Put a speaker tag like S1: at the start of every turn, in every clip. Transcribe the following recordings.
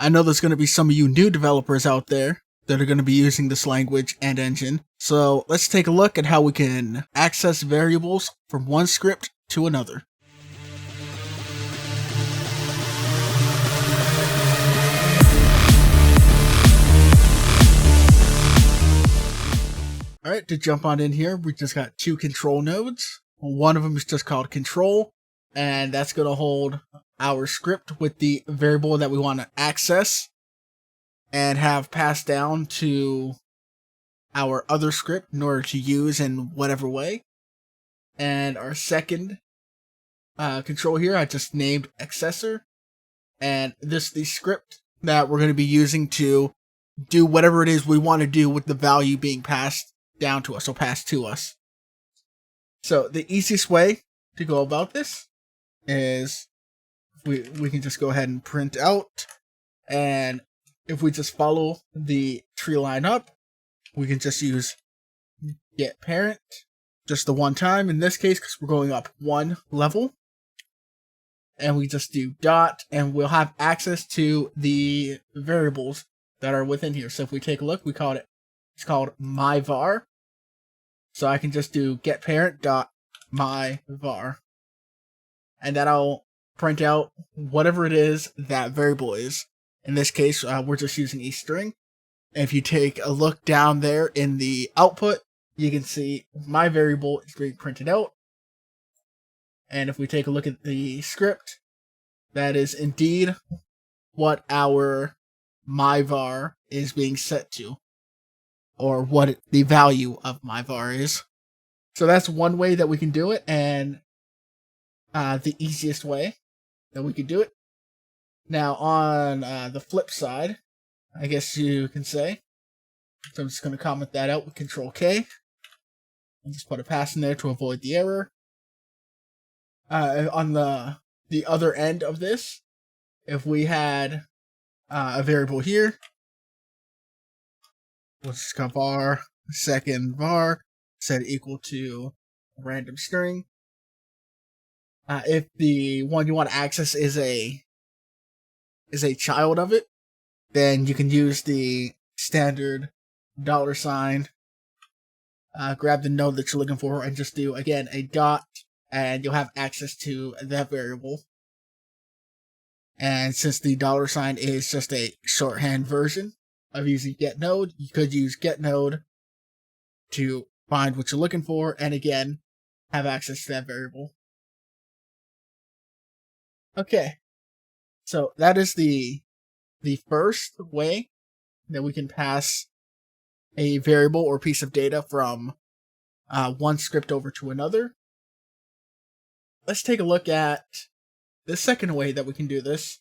S1: I know there's going to be some of you new developers out there that are going to be using this language and engine. So let's take a look at how we can access variables from one script to another. Alright, to jump on in here, we just got two control nodes. One of them is just called control, and that's going to hold our script with the variable that we want to access and have passed down to our other script in order to use in whatever way. And our second control here, I just named accessor, and this is the script that we're going to be using to do whatever it is we want to do with the value being passed down to us, or passed to us. So the easiest way to go about this is we can just go ahead and print out, and if we just follow the tree line up, we can just use get parent just the one time in this case because we're going up one level, and we just do dot, and we'll have access to the variables that are within here. So if we take a look, it's called myvar. So I can just do get parent dot myvar, and that'll print out whatever it is that variable is. In this case, we're just using a string. And if you take a look down there in the output, you can see my variable is being printed out. And if we take a look at the script, that is indeed what our myvar is being set to, or what the value of myvar is. So that's one way that we can do it, and the easiest way that we could do it. Now on the flip side, I guess you can say, so I'm just going to comment that out with Control K, and just put a pass in there to avoid the error. On the other end of this, if we had a variable here, let's just go var second var, set equal to a random string. If the one you want to access is a child of it, then you can use the standard $, grab the node that you're looking for, and just do, again, a dot, and you'll have access to that variable. And since the $sign is just a shorthand version of using getNode, you could use getNode to find what you're looking for, and again, have access to that variable. Okay, so that is the first way that we can pass a variable or piece of data from one script over to another. Let's take a look at the second way that we can do this.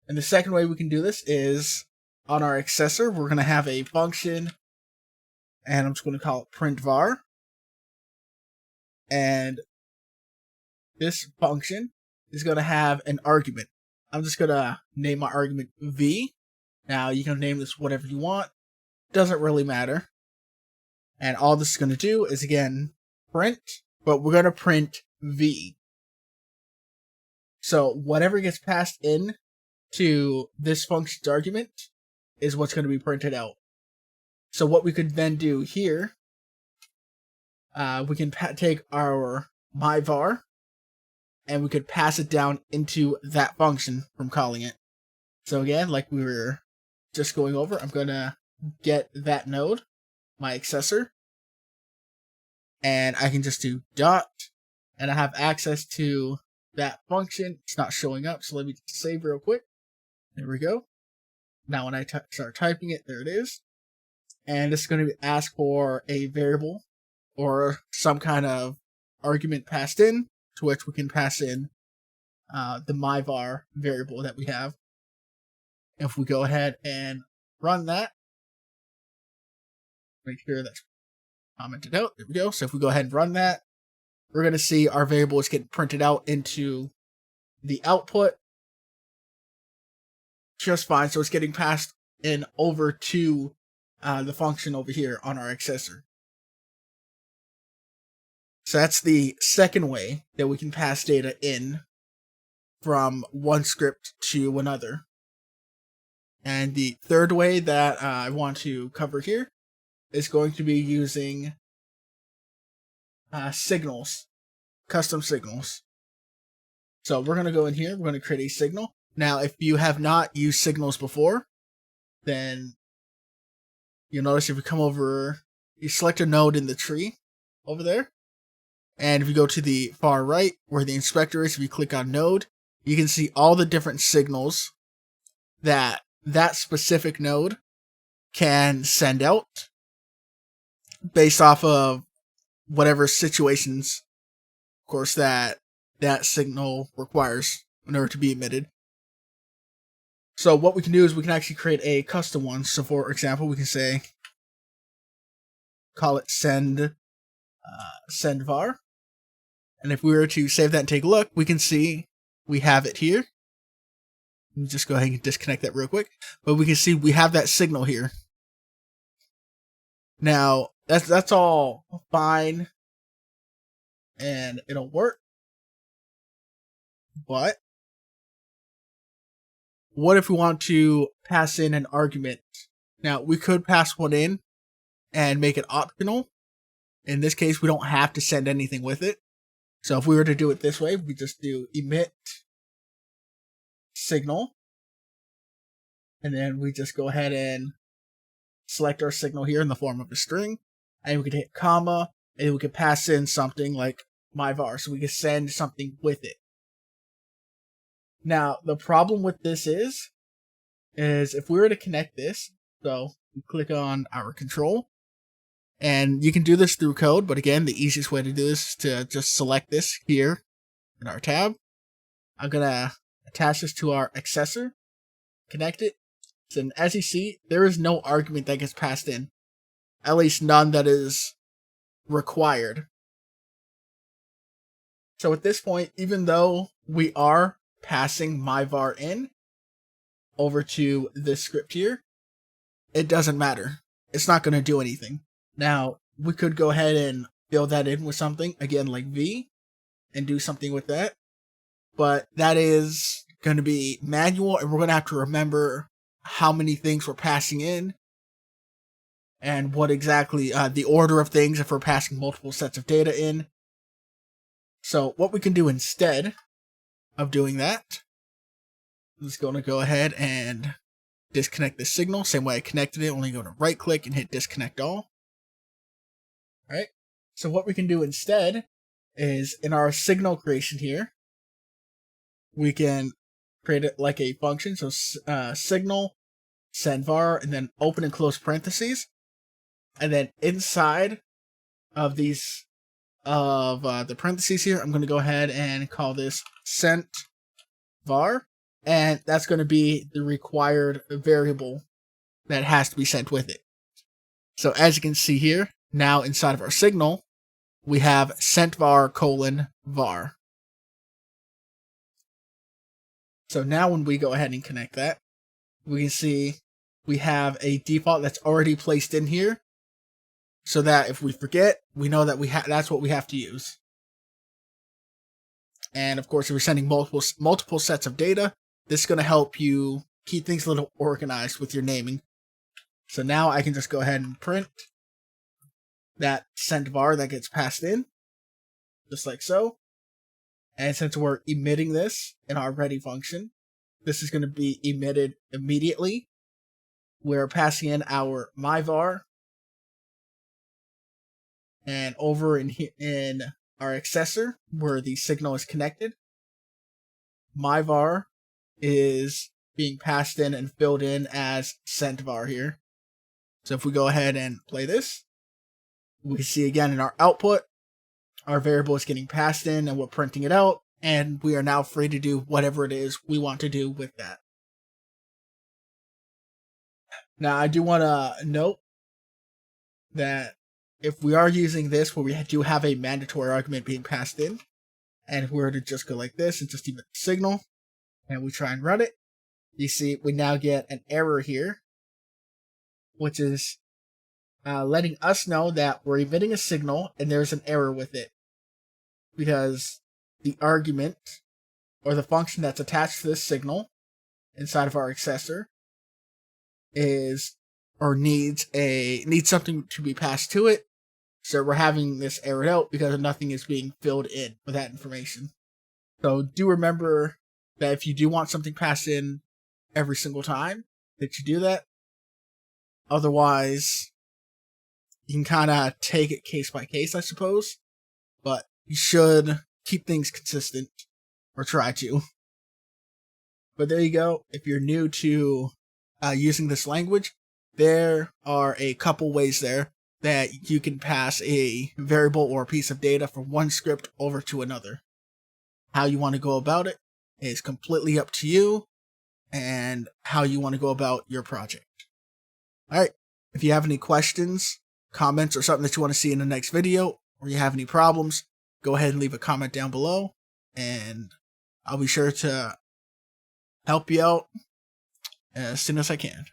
S1: And the second way we can do this is on our accessor. We're going to have a function, and I'm just going to call it printvar. And this function is going to have an argument. I'm just going to name my argument v. Now, you can name this whatever you want. Doesn't really matter. And all this is going to do is, again, print, but we're going to print v. So whatever gets passed in to this function's argument is what's going to be printed out. So what we could then do here, we can take our myvar, and we could pass it down into that function from calling it. So again, like we were just going over, I'm going to get that node, my accessor, and I can just do dot, and I have access to that function. It's not showing up, so let me just save real quick. There we go. Now when I start typing it, there it is. And it's going to ask for a variable or some kind of argument passed in, to which we can pass in the myvar variable that we have. If we go ahead and run that, make sure that's commented out. There we go. So if we go ahead and run that, we're going to see our variable is getting printed out into the output just fine. So it's getting passed in over to the function over here on our accessor. So that's the second way that we can pass data in from one script to another. And the third way that I want to cover here is going to be using signals, custom signals. So we're going to go in here, we're going to create a signal. Now, if you have not used signals before, then you'll notice if you come over, you select a node in the tree over there. And if you go to the far right where the inspector is, if you click on node, you can see all the different signals that that specific node can send out based off of whatever situations, of course, that signal requires in order to be emitted. So what we can do is we can actually create a custom one. So for example, we can say, call it send var. And if we were to save that and take a look, we can see we have it here. Let me just go ahead and disconnect that real quick. But we can see we have that signal here. Now, that's all fine. And it'll work. But what if we want to pass in an argument? Now, we could pass one in and make it optional. In this case, we don't have to send anything with it. So if we were to do it this way, we just do emit signal. And then we just go ahead and select our signal here in the form of a string. And we could hit comma, and we could pass in something like my var. So we could send something with it. Now, the problem with this is if we were to connect this, so we click on our control, and you can do this through code, but again, the easiest way to do this is to just select this here in our tab. I'm going to attach this to our accessor, connect it. So as you see, there is no argument that gets passed in, at least none that is required. So at this point, even though we are passing my var in over to this script here, it doesn't matter. It's not going to do anything. Now, we could go ahead and fill that in with something, again, like v, and do something with that. But that is going to be manual, and we're going to have to remember how many things we're passing in and what exactly the order of things if we're passing multiple sets of data in. So what we can do instead of doing that, I'm just going to go ahead and disconnect the signal. Same way I connected it, only go to right click and hit disconnect all. Alright, so what we can do instead is in our signal creation here, we can create it like a function. So signal, send var, and then open and close parentheses. And then inside of these, the parentheses here, I'm going to go ahead and call this sent var. And that's going to be the required variable that has to be sent with it. So as you can see here, now inside of our signal, we have sent var : var. So now when we go ahead and connect that, we can see we have a default that's already placed in here, so that if we forget, we know that that's what we have to use. And of course, if we're sending multiple sets of data, this is going to help you keep things a little organized with your naming. So now I can just go ahead and print that sent var that gets passed in, just like so. And since we're emitting this in our ready function, this is going to be emitted immediately. We're passing in our my var, and over in our accessor where the signal is connected, my var is being passed in and filled in as sent var here. So if we go ahead and play this, we can see again in our output, our variable is getting passed in and we're printing it out, and we are now free to do whatever it is we want to do with that. Now, I do want to note that if we are using this where we do have a mandatory argument being passed in, and if we were to just go like this and just emit the signal, and we try and run it, you see we now get an error here, which is letting us know that we're emitting a signal and there's an error with it, because the argument or the function that's attached to this signal inside of our accessor is or needs something to be passed to it. So we're having this errored out because nothing is being filled in with that information. So do remember that if you do want something passed in every single time that you do that, otherwise you can kind of take it case by case, I suppose. But you should keep things consistent, or try to. But there you go. If you're new to using this language, there are a couple ways there that you can pass a variable or a piece of data from one script over to another. How you want to go about it is completely up to you, and how you want to go about your project. Alright, if you have any questions, comments, or something that you want to see in the next video, or you have any problems, go ahead and leave a comment down below, and I'll be sure to help you out as soon as I can.